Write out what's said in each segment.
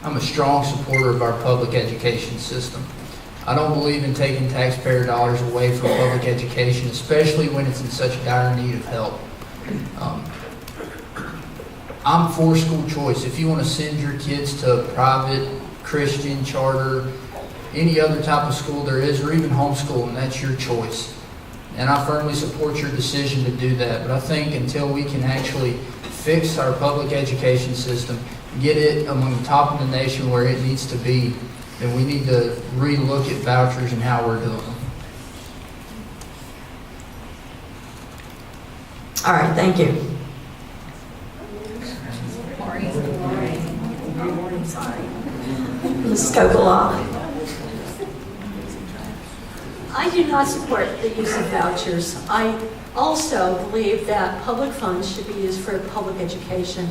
I'm a strong supporter of our public education system. I don't believe in taking taxpayer dollars away from public education, especially when it's in such dire need of help. I'm for school choice. If you want to send your kids to a private, Christian, charter, any other type of school there is, or even homeschooling, that's your choice. And I firmly support your decision to do that. But I think until we can actually fix our public education system, get it among the top of the nation where it needs to be, then we need to re-look at vouchers and how we're doing them. All right, thank you. Mrs. Kokola. I do not support the use of vouchers. I also believe that public funds should be used for public education.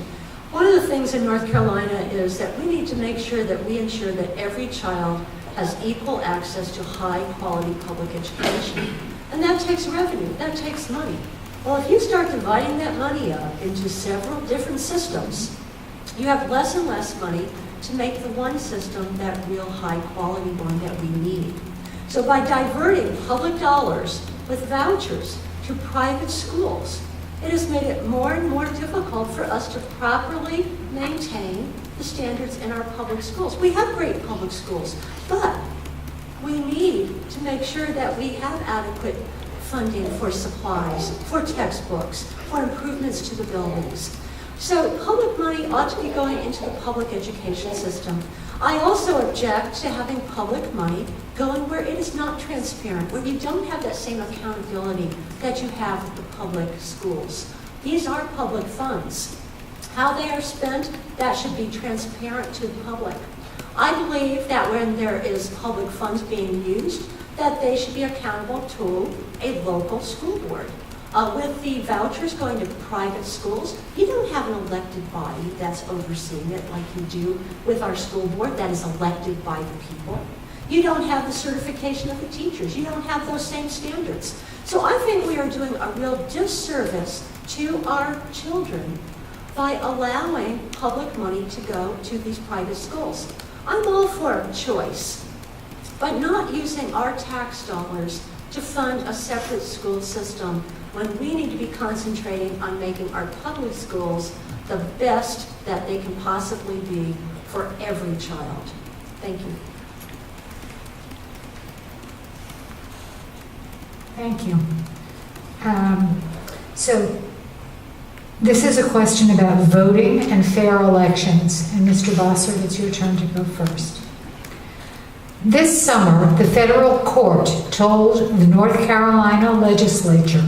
One of the things in North Carolina is that we need to make sure that we ensure that every child has equal access to high-quality public education. And that takes revenue, that takes money. Well, if you start dividing that money up into several different systems, you have less and less money to make the one system that real high-quality one that we need. So by diverting public dollars with vouchers to private schools, it has made it more and more difficult for us to properly maintain the standards in our public schools. We have great public schools, but we need to make sure that we have adequate funding for supplies, for textbooks, for improvements to the buildings. So public money ought to be going into the public education system. I also object to having public money going where it is not transparent, where you don't have that same accountability that you have with the public schools. These are public funds. How they are spent, that should be transparent to the public. I believe that when there is public funds being used, that they should be accountable to a local school board. With the vouchers going to private schools, you don't have an elected body that's overseeing it like you do with our school board that is elected by the people. You don't have the certification of the teachers. You don't have those same standards. So I think we are doing a real disservice to our children by allowing public money to go to these private schools. I'm all for choice, but not using our tax dollars to fund a separate school system when we need to be concentrating on making our public schools the best that they can possibly be for every child. Thank you. Thank you. So this is a question about voting and fair elections. And Mr. Bossert, it's your turn to go first. This summer, the federal court told the North Carolina legislature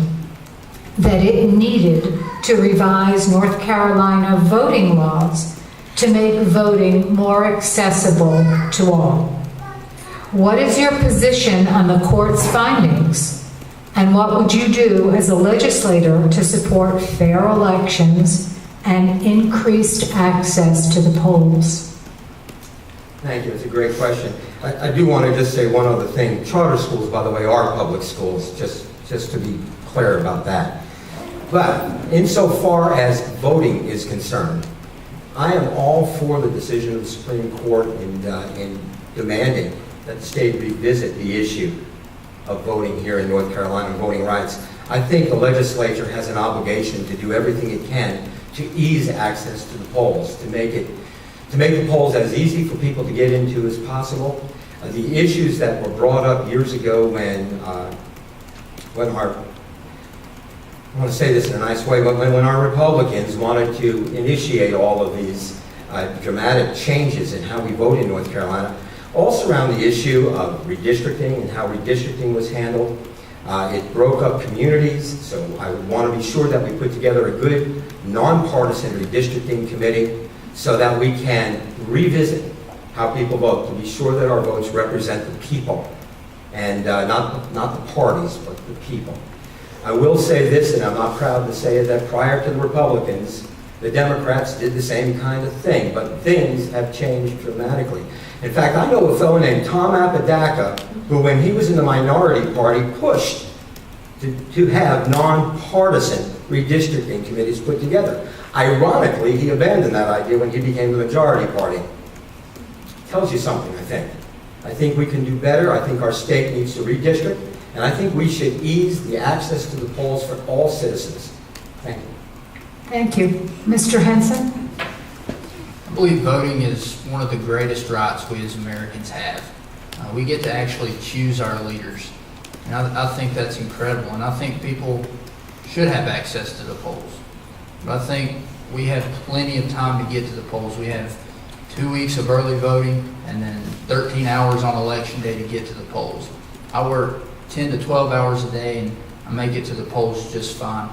that it needed to revise North Carolina voting laws to make voting more accessible to all. What is your position on the court's findings? And what would you do as a legislator to support fair elections and increased access to the polls? Thank you. It's a great question. I do want to just say one other thing. Charter schools, by the way, are public schools, just to be clear about that. But insofar as voting is concerned, I am all for the decision of the Supreme Court in demanding that the state revisit the issue of voting here in North Carolina, voting rights. I think the legislature has an obligation to do everything it can to ease access to the polls, to make the polls as easy for people to get into as possible. The issues that were brought up years ago when our, I want to say this in a nice way, but when our Republicans wanted to initiate all of these dramatic changes in how we vote in North Carolina, all surround the issue of redistricting and how redistricting was handled. It broke up communities, so I would want to be sure that we put together a good, nonpartisan redistricting committee so that we can revisit how people vote, to be sure that our votes represent the people, and not the parties, but the people. I will say this, and I'm not proud to say it, that prior to the Republicans, the Democrats did the same kind of thing, but things have changed dramatically. In fact, I know a fellow named Tom Apodaca, who when he was in the minority party pushed to have nonpartisan redistricting committees put together. Ironically, he abandoned that idea when he became the majority party. tells you something, I think. I think we can do better. I think our state needs to redistrict. And I think we should ease the access to the polls for all citizens. Thank you. Thank you. Mr. Henson? I believe voting is one of the greatest rights we as Americans have. We get to actually choose our leaders. And I think that's incredible. And I think people should have access to the polls. But I think we have plenty of time to get to the polls. We have 2 weeks of early voting and then 13 hours on election day to get to the polls. I work 10 to 12 hours a day and I make it to the polls just fine.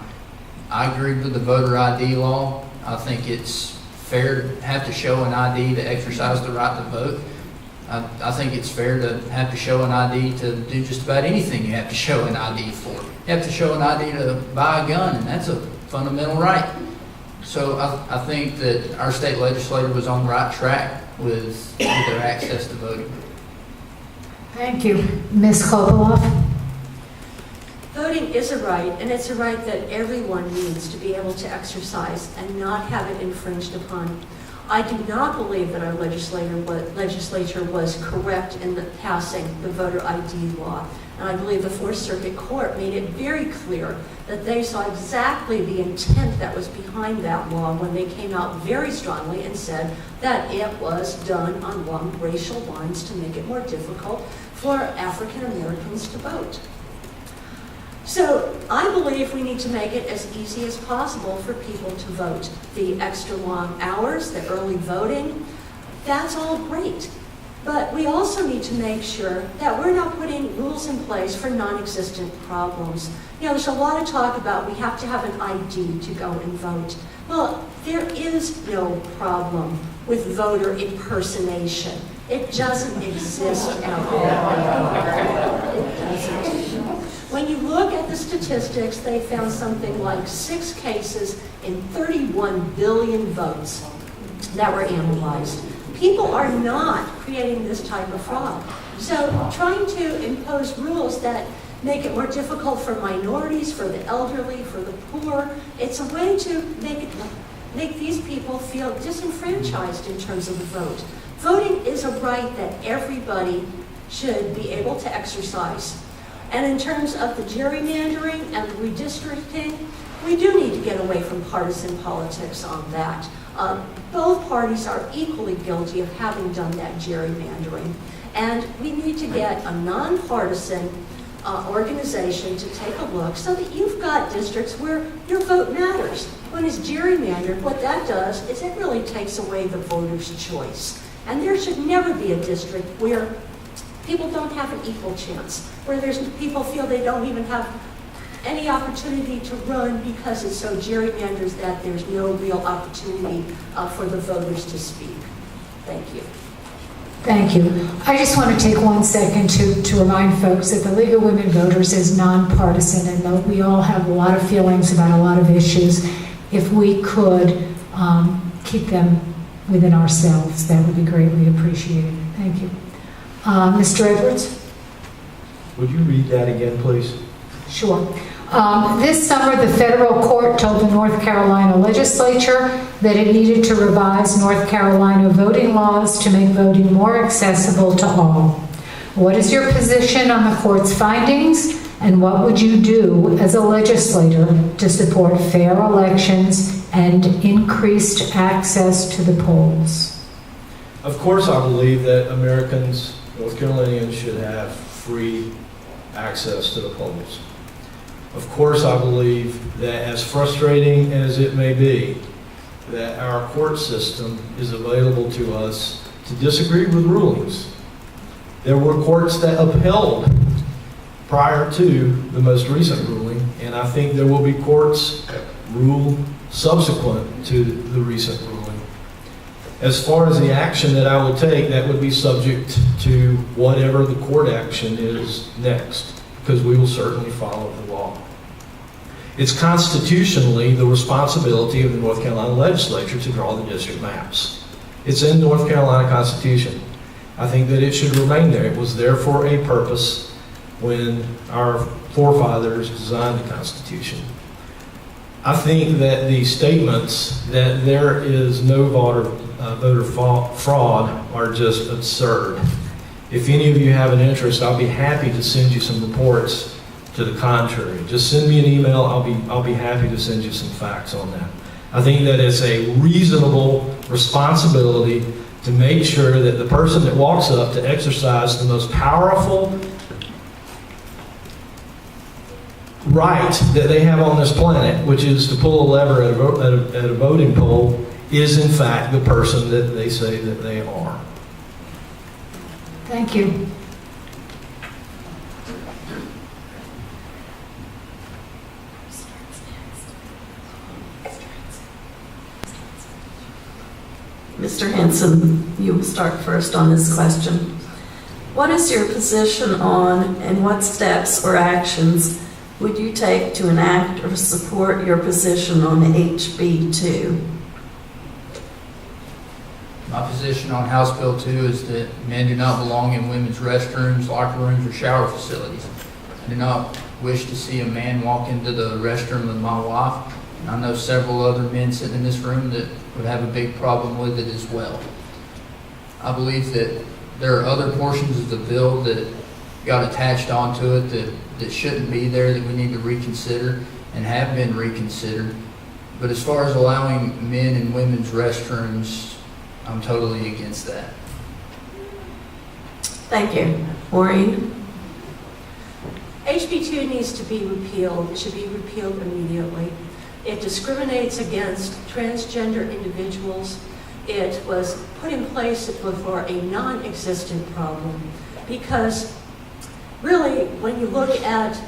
I agreed with the voter ID law. I think it's fair to have to show an ID to exercise the right to vote. I think it's fair to have to show an ID to do just about anything you have to show an ID for. You have to show an ID to buy a gun, and that's a fundamental right. So I think that our state legislature was on the right track with their access to voting. Thank you. Ms. Kopelov? Voting is a right, and it's a right that everyone needs to be able to exercise and not have it infringed upon. I do not believe that our legislature was correct in passing the voter ID law. And I believe the Fourth Circuit Court made it very clear that they saw exactly the intent that was behind that law when they came out very strongly and said that it was done along racial lines to make it more difficult for African Americans to vote. So I believe we need to make it as easy as possible for people to vote. The extra long hours, the early voting, that's all great. But we also need to make sure that we're not putting rules in place for non-existent problems. You know, there's a lot of talk about we have to have an ID to go and vote. Well, there is no problem with voter impersonation. It doesn't exist out there. It doesn't. When you look at the statistics, they found something like 6 cases in 31 billion votes that were analyzed. People are not creating this type of fraud. So trying to impose rules that make it more difficult for minorities, for the elderly, for the poor, it's a way to make these people feel disenfranchised in terms of the vote. Voting is a right that everybody should be able to exercise. And in terms of the gerrymandering and the redistricting, we do need to get away from partisan politics on that. Both parties are equally guilty of having done that gerrymandering. And we need to get a nonpartisan organization to take a look so that you've got districts where your vote matters. When it's gerrymandered, what that does is it really takes away the voter's choice. And there should never be a district where people don't have an equal chance, where people feel they don't even have any opportunity to run because it's so gerrymandered that there's no real opportunity for the voters to speak. Thank you. Thank you. I just want to take 1 second to remind folks that the League of Women Voters is nonpartisan and that we all have a lot of feelings about a lot of issues. If we could keep them within ourselves, that would be greatly appreciated. Thank you. Mr. Edwards? Would you read that again, please? Sure. This summer, the federal court told the North Carolina legislature that it needed to revise North Carolina voting laws to make voting more accessible to all. What is your position on the court's findings, and what would you do as a legislator to support fair elections and increased access to the polls? Of course, I believe that Americans, North Carolinians, should have free access to the polls. Of course, I believe that as frustrating as it may be, that our court system is available to us to disagree with rulings. There were courts that upheld prior to the most recent ruling, and I think there will be courts that rule subsequent to the recent ruling. As far as the action that I will take, that would be subject to whatever the court action is next, because we will certainly follow the law. It's constitutionally the responsibility of the North Carolina legislature to draw the district maps. It's in the North Carolina Constitution. I think that it should remain there. It was there for a purpose when our forefathers designed the Constitution. I think that the statements that there is no voter fraud are just absurd. If any of you have an interest, I'll be happy to send you some reports to the contrary. Just send me an email. I'll be happy to send you some facts on that. I think that it's a reasonable responsibility to make sure that the person that walks up to exercise the most powerful right that they have on this planet, which is to pull a lever at a voting poll, is in fact the person that they say that they are. Thank you. Mr. Hanson, you will start first on this question. What is your position on and what steps or actions would you take to enact or support your position on HB 2? My position on House Bill 2 is that men do not belong in women's restrooms, locker rooms, or shower facilities. I do not wish to see a man walk into the restroom with my wife. And I know several other men sitting in this room that would have a big problem with it as well. I believe that there are other portions of the bill that got attached onto it that shouldn't be there, that we need to reconsider and have been reconsidered. But as far as allowing men in women's restrooms, I'm totally against that. Thank you. Maureen? HB 2 needs to be repealed. It should be repealed immediately. It discriminates against transgender individuals. It was put in place for a non-existent problem because really, when you look at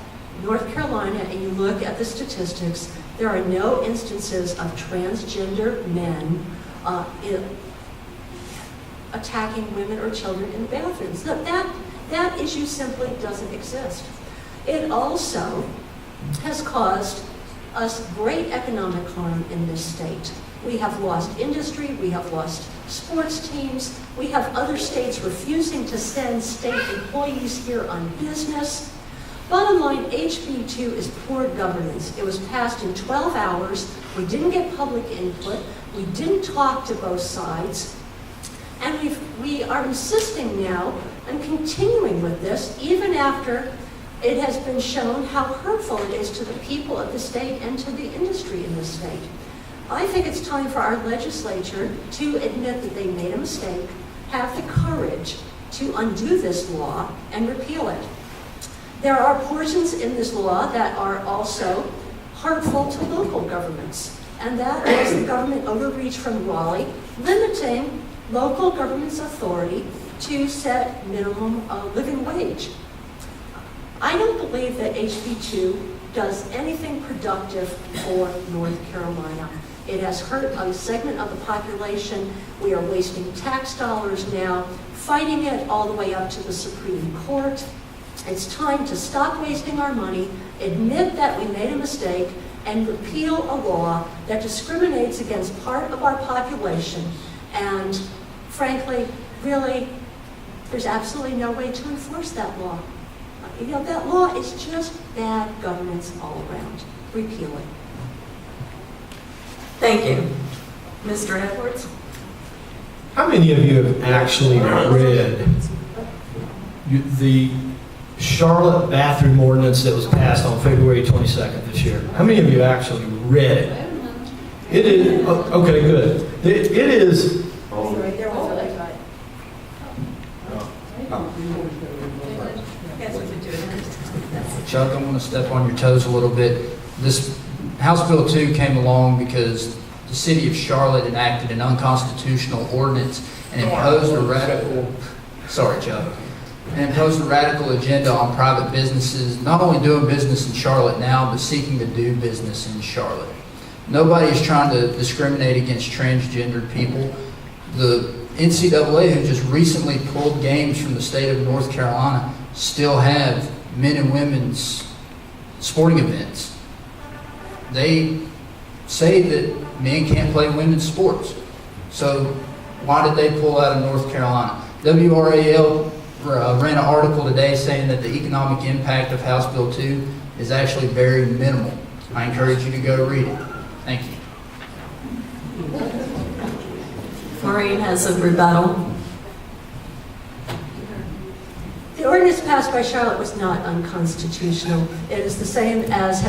North Carolina and you look at the statistics, there are no instances of transgender men attacking women or children in the bathrooms. No, that issue simply doesn't exist. It also has caused us great economic harm in this state. We have lost industry, we have lost sports teams, we have other states refusing to send state employees here on business. Bottom line, HB 2 is poor governance. It was passed in 12 hours. We didn't get public input. We didn't talk to both sides. And we are insisting now on continuing with this, even after it has been shown how hurtful it is to the people of the state and to the industry in the state. I think it's time for our legislature to admit that they made a mistake, have the courage to undo this law and repeal it. There are portions in this law that are also hurtful to local governments, and that is the government overreach from Raleigh, limiting local government's authority to set minimum living wage. I don't believe that HB 2 does anything productive for North Carolina. It has hurt a segment of the population. We are wasting tax dollars now, fighting it all the way up to the Supreme Court. It's time to stop wasting our money, admit that we made a mistake, and repeal a law that discriminates against part of our population. And frankly, really, there's absolutely no way to enforce that law. You know, that law is just bad governance all around. Repeal it. Thank you. Mr. Edwards? How many of you have actually read the Charlotte bathroom ordinance that was passed on February 22nd this year? How many of you actually read it? It is, okay, good. It is. Chuck, I'm going to step on your toes a little bit. This House Bill 2 came along because the city of Charlotte enacted an unconstitutional ordinance and imposed a radical, agenda on private businesses, not only doing business in Charlotte now, but seeking to do business in Charlotte. Nobody is trying to discriminate against transgender people. The NCAA, who just recently pulled games from the state of North Carolina, still have men and women's sporting events. They say that men can't play women's sports. So why did they pull out of North Carolina? WRAL ran an article today saying that the economic impact of House Bill 2 is actually very minimal. I encourage you to go read it. Thank you. Maureen has a rebuttal. The ordinance passed by Charlotte was not unconstitutional. It is the same as has